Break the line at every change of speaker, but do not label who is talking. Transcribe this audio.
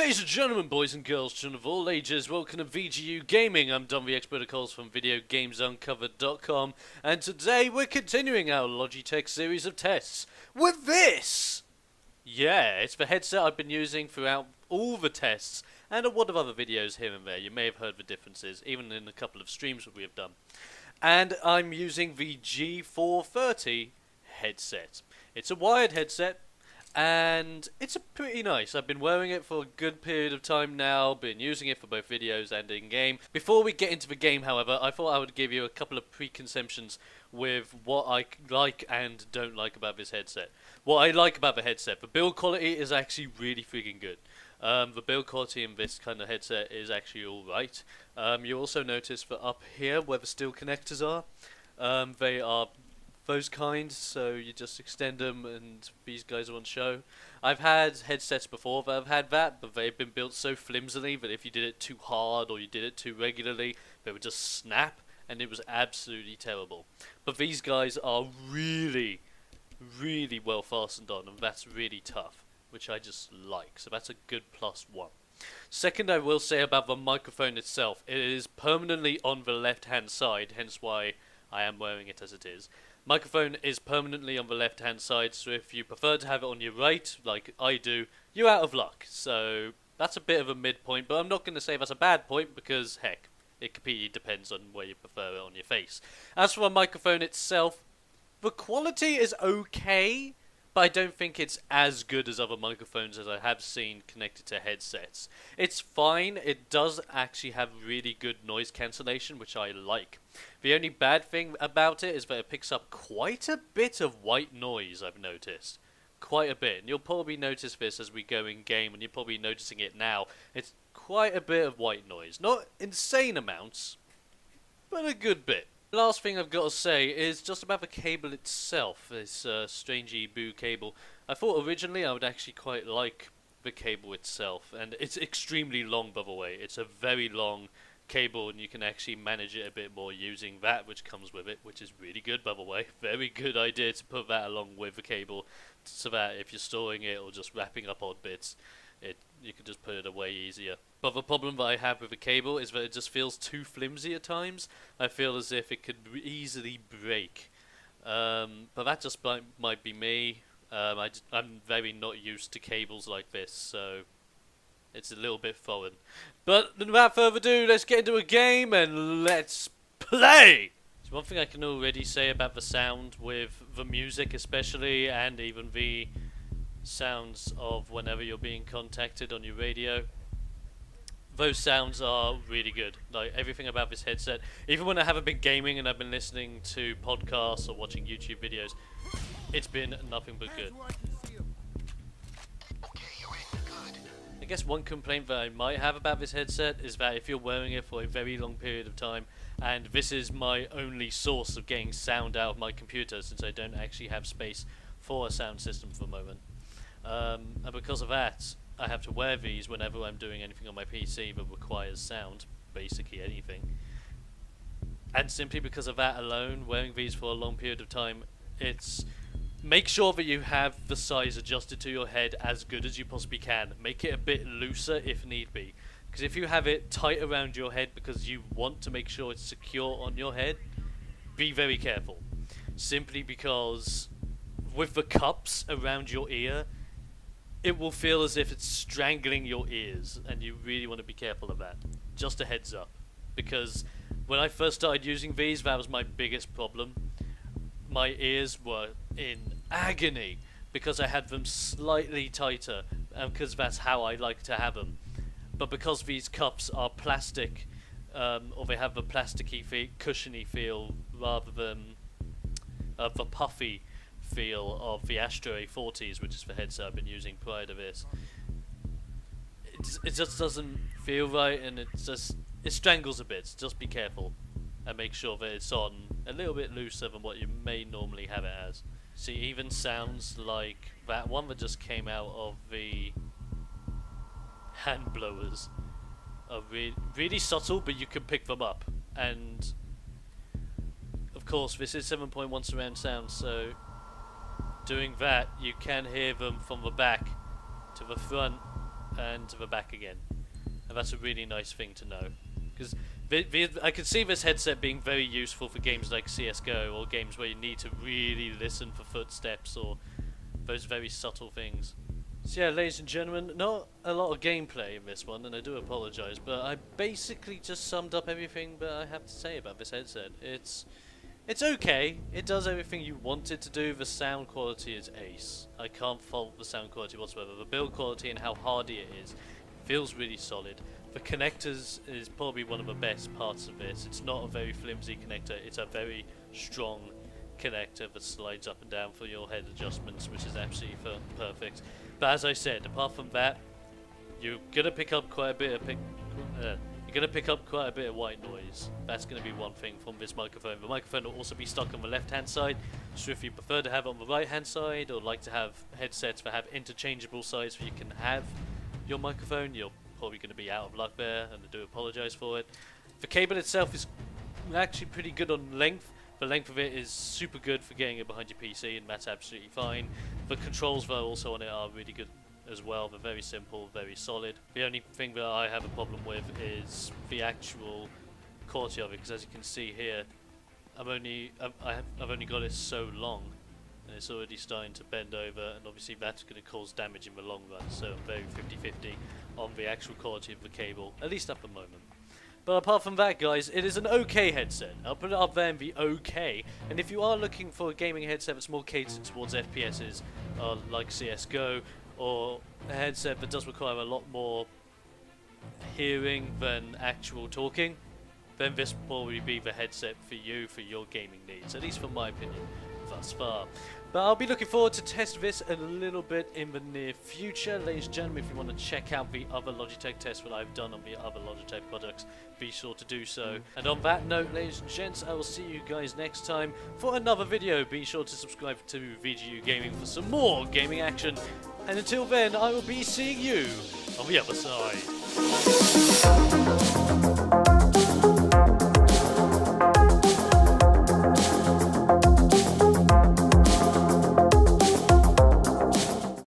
Ladies and gentlemen, boys and girls, children of all ages, welcome to VGU Gaming. I'm Don the Expert of Calls from VideoGamesUncovered.com, and today we're continuing our Logitech series of tests with this! Yeah, it's the headset I've been using throughout all the tests, and a lot of other videos here and there. You may have heard the differences, even in a couple of streams that we have done. And I'm using the G430 Headset. It's a wired headset, and it's pretty nice. I've been wearing it for a good period of time now, been using it for both videos and in-game. Before we get into the game, however, I thought I would give you a couple of preconceptions with what I like and don't like about this headset. What I like about the headset, the build quality is actually really freaking good. The build quality in this kind of headset is actually alright. You also notice that up here where the steel connectors are, they are those kind, so you just extend them and these guys are on show. I've had headsets before that have had that, but they've been built so flimsily that if you did it too hard or you did it too regularly, they would just snap, and it was absolutely terrible. But these guys are really, really well fastened on, and that's really tough, which I just like, so that's a good +1. Second, I will say about the microphone itself, it is permanently on the left hand side, hence why I am wearing it as it is. Microphone is permanently on the left hand side, so if you prefer to have it on your right, like I do, you're out of luck. So that's a bit of a midpoint, but I'm not going to say that's a bad point because, heck, it completely depends on where you prefer it on your face. As for a microphone itself, the quality is okay, but I don't think it's as good as other microphones as I have seen connected to headsets. It's fine, it does actually have really good noise cancellation, which I like. The only bad thing about it is that it picks up quite a bit of white noise, I've noticed. Quite a bit, and you'll probably notice this as we go in game, and you're probably noticing it now. It's quite a bit of white noise. Not insane amounts, but a good bit. The last thing I've got to say is just about the cable itself, this strangey boo cable. I thought originally I would actually quite like the cable itself, and it's extremely long, by the way. It's a very long cable, and you can actually manage it a bit more using that which comes with it, which is really good, by the way. Very good idea to put that along with the cable, so that if you're storing it or just wrapping up odd bits, you can just put it away easier. But the problem that I have with the cable is that it just feels too flimsy at times. I feel as if it could easily break. But that just might be me. I'm very not used to cables like this, so it's a little bit foreign. But without further ado, let's get into a game and let's play! So one thing I can already say about the sound with the music especially, and even the sounds of whenever you're being contacted on your radio, those sounds are really good. Like everything about this headset, even when I haven't been gaming and I've been listening to podcasts or watching YouTube videos, it's been nothing but good. I guess one complaint that I might have about this headset is that if you're wearing it for a very long period of time, and this is my only source of getting sound out of my computer since I don't actually have space for a sound system for the moment, and because of that, I have to wear these whenever I'm doing anything on my PC that requires sound, basically anything. And simply because of that alone, wearing these for a long period of time, it's make sure that you have the size adjusted to your head as good as you possibly can. Make it a bit looser if need be, because if you have it tight around your head because you want to make sure it's secure on your head, be very careful. Simply because with the cups around your ear, it will feel as if it's strangling your ears, and you really want to be careful of that. Just a heads up, because when I first started using these, that was my biggest problem. My ears were in agony because I had them slightly tighter, because that's how I like to have them. But because these cups are plastic, or they have the plasticky cushiony feel rather than the puffy feel of the Astro A40s, which is the headset I've been using prior to this, it just doesn't feel right, and it strangles a bit. Just be careful and make sure that it's on a little bit looser than what you may normally have it as. See, even sounds like that one that just came out of the hand blowers are really subtle, but you can pick them up. And of course this is 7.1 surround sound, so doing that you can hear them from the back to the front and we're back again. And that's a really nice thing to know. Because I could see this headset being very useful for games like CSGO, or games where you need to really listen for footsteps or those very subtle things. So yeah, ladies and gentlemen, not a lot of gameplay in this one, and I do apologise, but I basically just summed up everything that I have to say about this headset. It's okay, it does everything you want it to do. The sound quality is ace. I can't fault the sound quality whatsoever. The build quality and how hardy it is feels really solid. The connectors is probably one of the best parts of this. It's not a very flimsy connector, it's a very strong connector that slides up and down for your head adjustments, which is absolutely perfect. But as I said, apart from that, you're gonna pick up quite a bit of white noise. That's going to be one thing from this microphone. The microphone will also be stuck on the left hand side, so if you prefer to have it on the right hand side, or like to have headsets that have interchangeable sides so you can have your microphone, you're probably going to be out of luck there, and I do apologise for it. The cable itself is actually pretty good on length. The length of it is super good for getting it behind your PC, and that's absolutely fine. The controls that are also on it are really good as well. They're very simple, very solid. The only thing that I have a problem with is the actual quality of it, because as you can see here, I've only got it so long, and it's already starting to bend over, and obviously that's going to cause damage in the long run. So I'm very 50-50 on the actual quality of the cable, at least at the moment. But apart from that, guys, it is an okay headset. I'll put it up there and be okay. And if you are looking for a gaming headset that's more catered towards FPSs, like CSGO, or a headset that does require a lot more hearing than actual talking, then this will probably be the headset for you for your gaming needs, at least from my opinion thus far. But I'll be looking forward to test this a little bit in the near future. Ladies and gentlemen, if you want to check out the other Logitech tests that I've done on the other Logitech products, be sure to do so. And on that note, ladies and gents, I will see you guys next time for another video. Be sure to subscribe to VGU Gaming for some more gaming action. And until then, I will be seeing you on the other side.